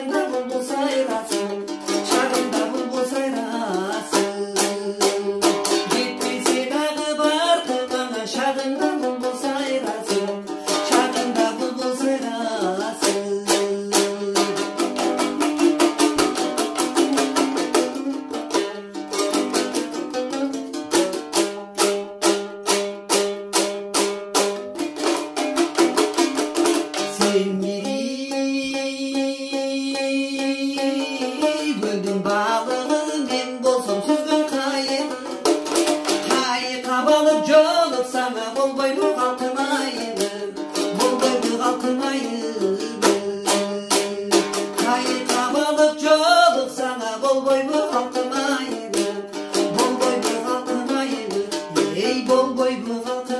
Шағында бұлбұл сайрасын, шағында бұлбұл сайрасын. Жетпесе дағы бар қылғана, шағында бұлбұл сайрасын, шағында бұлбұл сайрасын. Sen gülдің балығы, мен болсам сүзгін қайық. Қайыққа балып жолып саңа, болбай мұ қалтымайы, болбай мұ қалтымайы. Қайыққа балып жолып саңа, болбай мұ қалтымайы, болбай мұ қалтымайы, ей болбай мұ қалтымайы.